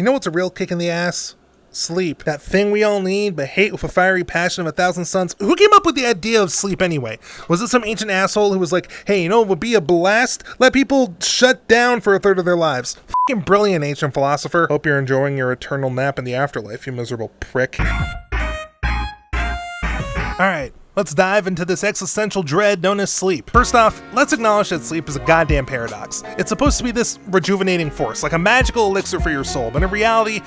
You know what's a real kick in the ass? Sleep. That thing we all need, but hate with a fiery passion of 1,000 suns. Who came up with the idea of sleep anyway? Was it some ancient asshole who was like, hey, you know, it would be a blast? Let people shut down for a third of their lives. Fucking brilliant ancient philosopher. Hope you're enjoying your eternal nap in the afterlife, you miserable prick. Alright. Let's dive into this existential dread known as sleep. First off, let's acknowledge that sleep is a goddamn paradox. It's supposed to be this rejuvenating force, like a magical elixir for your soul, but in reality,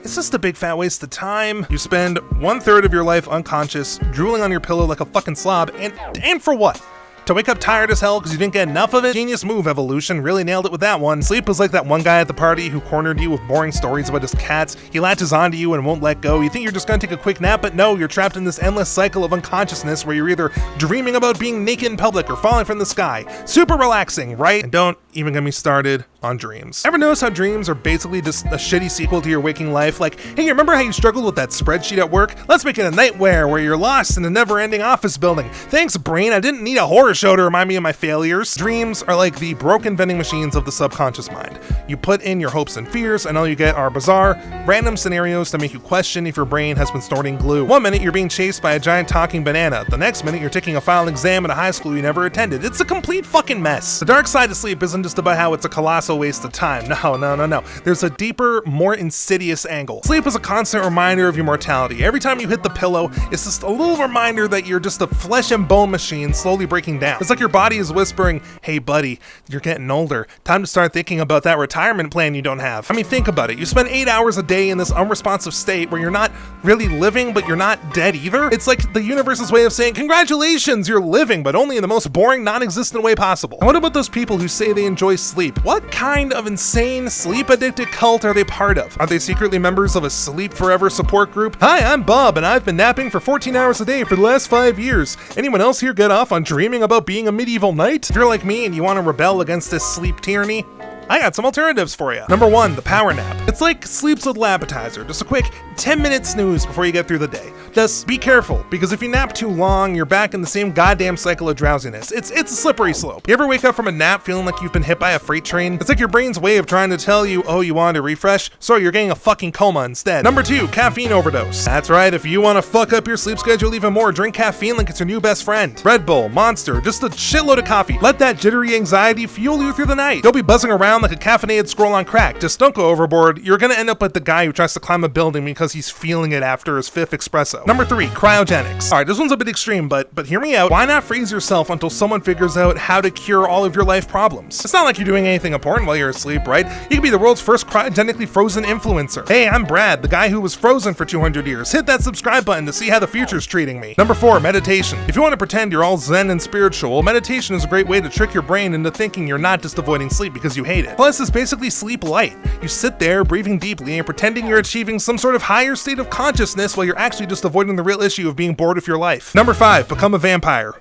it's just a big fat waste of time. You spend 1/3 of your life unconscious, drooling on your pillow like a fucking slob, and for what? To wake up tired as hell because you didn't get enough of it? Genius move, evolution. Really nailed it with that one. Sleep was like that one guy at the party who cornered you with boring stories about his cats. He latches onto you and won't let go. You think you're just gonna take a quick nap, but no, you're trapped in this endless cycle of unconsciousness where you're either dreaming about being naked in public or falling from the sky. Super relaxing, right? And don't even get me started on dreams. Ever notice how dreams are basically just a shitty sequel to your waking life? Like, hey, remember how you struggled with that spreadsheet at work? Let's make it a nightmare where you're lost in a never-ending office building. Thanks, brain. I didn't need a horror show to remind me of my failures. Dreams are like the broken vending machines of the subconscious mind. You put in your hopes and fears, and all you get are bizarre, random scenarios to make you question if your brain has been snorting glue. One minute you're being chased by a giant talking banana. The next minute you're taking a final exam at a high school you never attended. It's a complete fucking mess. The dark side of sleep isn't just about how it's a colossal waste of time. No. There's a deeper, more insidious angle. Sleep is a constant reminder of your mortality. Every time you hit the pillow, it's just a little reminder that you're just a flesh and bone machine slowly breaking down. It's like your body is whispering, hey buddy, you're getting older. Time to start thinking about that retirement plan you don't have. I mean, think about it. You spend 8 hours a day in this unresponsive state where you're not really living, but you're not dead either. It's like the universe's way of saying, congratulations, you're living, but only in the most boring, non-existent way possible. And what about those people who say they enjoy sleep? What kind of insane sleep-addicted cult are they part of? Are they secretly members of a Sleep Forever support group? Hi, I'm Bob, and I've been napping for 14 hours a day for the last 5 years. Anyone else here get off on dreaming about being a medieval knight? If you're like me and you want to rebel against this sleep tyranny, I got some alternatives for you. Number 1, the power nap. It's like sleep's little appetizer, just a quick 10-minute snooze before you get through the day. Just be careful, because if you nap too long, you're back in the same goddamn cycle of drowsiness. It's a slippery slope. You ever wake up from a nap feeling like you've been hit by a freight train? It's like your brain's way of trying to tell you, oh, you wanted to refresh? Sorry, you're getting a fucking coma instead. Number 2, caffeine overdose. That's right, if you want to fuck up your sleep schedule even more, drink caffeine like it's your new best friend. Red Bull, Monster, just a shitload of coffee. Let that jittery anxiety fuel you through the night. You'll be buzzing around like a caffeinated scroll on crack. Just don't go overboard. You're gonna end up like the guy who tries to climb a building because he's feeling it after his 5th espresso. Number 3, cryogenics. Alright, this one's a bit extreme, but hear me out. Why not freeze yourself until someone figures out how to cure all of your life problems? It's not like you're doing anything important while you're asleep, right? You could be the world's first cryogenically frozen influencer. Hey, I'm Brad, the guy who was frozen for 200 years. Hit that subscribe button to see how the future's treating me. Number 4, meditation. If you want to pretend you're all zen and spiritual, meditation is a great way to trick your brain into thinking you're not just avoiding sleep because you hate it. Plus, it's basically sleep light. You sit there breathing deeply and pretending you're achieving some sort of higher state of consciousness while you're actually just avoiding the real issue of being bored with your life. Number 5, become a vampire.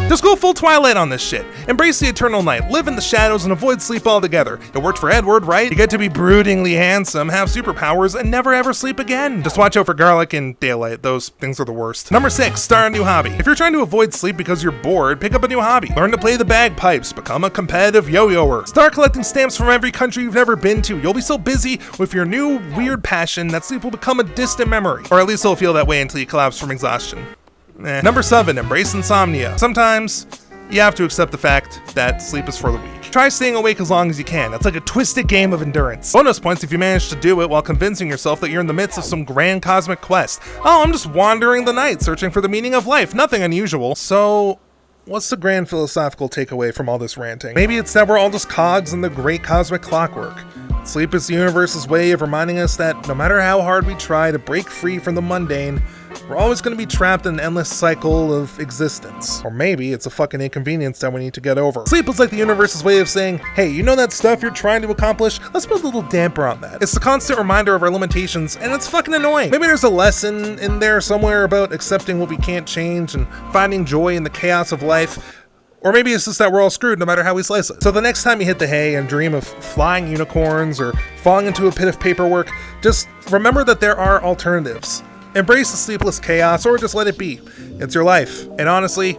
Just go full Twilight on this shit. Embrace the eternal night, live in the shadows, and avoid sleep altogether. It worked for Edward, right? You get to be broodingly handsome, have superpowers, and never ever sleep again. Just watch out for garlic and daylight. Those things are the worst. Number 6, start a new hobby. If you're trying to avoid sleep because you're bored, pick up a new hobby. Learn to play the bagpipes, become a competitive yo-yoer. Start collecting stamps from every country you've never been to. You'll be so busy with your new weird passion that sleep will become a distant memory. Or at least it'll feel that way until you collapse from exhaustion. Number 7, embrace insomnia. Sometimes you have to accept the fact that sleep is for the weak. Try staying awake as long as you can. It's like a twisted game of endurance. Bonus points if you manage to do it while convincing yourself that you're in the midst of some grand cosmic quest. Oh, I'm just wandering the night, searching for the meaning of life. Nothing unusual. So, what's the grand philosophical takeaway from all this ranting? Maybe it's that we're all just cogs in the great cosmic clockwork. Sleep is the universe's way of reminding us that no matter how hard we try to break free from the mundane, we're always going to be trapped in an endless cycle of existence. Or maybe it's a fucking inconvenience that we need to get over. Sleep is like the universe's way of saying, hey, you know that stuff you're trying to accomplish? Let's put a little damper on that. It's the constant reminder of our limitations, and it's fucking annoying. Maybe there's a lesson in there somewhere about accepting what we can't change and finding joy in the chaos of life. Or maybe it's just that we're all screwed no matter how we slice it. So the next time you hit the hay and dream of flying unicorns or falling into a pit of paperwork, just remember that there are alternatives. Embrace the sleepless chaos or just let it be. It's your life. And honestly,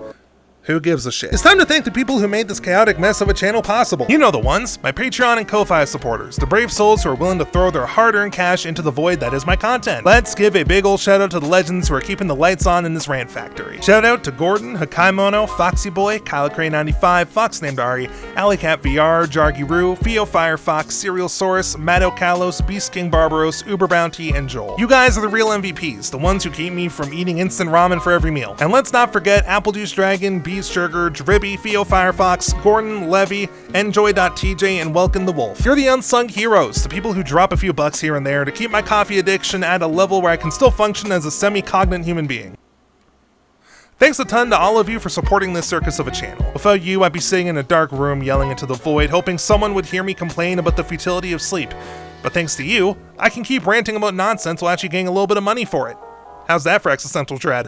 Who gives a shit? It's time to thank the people who made this chaotic mess of a channel possible. You know the ones, my Patreon and Ko-Fi supporters, the brave souls who are willing to throw their hard-earned cash into the void that is my content. Let's give a big ol' shout out to the legends who are keeping the lights on in this rant factory. Shout out to Gordon, Hakaimono, Foxy Boy, KyleCray95, Fox Named Ari, Alleycat VR, Jargy Roo, Theo Firefox, Serial Source, Matto Kalos, Beast King Barbaros, Uber Bounty, and Joel. You guys are the real MVPs, the ones who keep me from eating instant ramen for every meal. And let's not forget Apple Juice Dragon, Beast Sugar, Dribby, Theo Firefox, Gordon, Levy, Enjoy.tj, and Welcome the Wolf. You're the unsung heroes, the people who drop a few bucks here and there to keep my coffee addiction at a level where I can still function as a semi-cognate human being. Thanks a ton to all of you for supporting this circus of a channel. Without you, I'd be sitting in a dark room yelling into the void, hoping someone would hear me complain about the futility of sleep. But thanks to you, I can keep ranting about nonsense while actually getting a little bit of money for it. How's that for existential dread?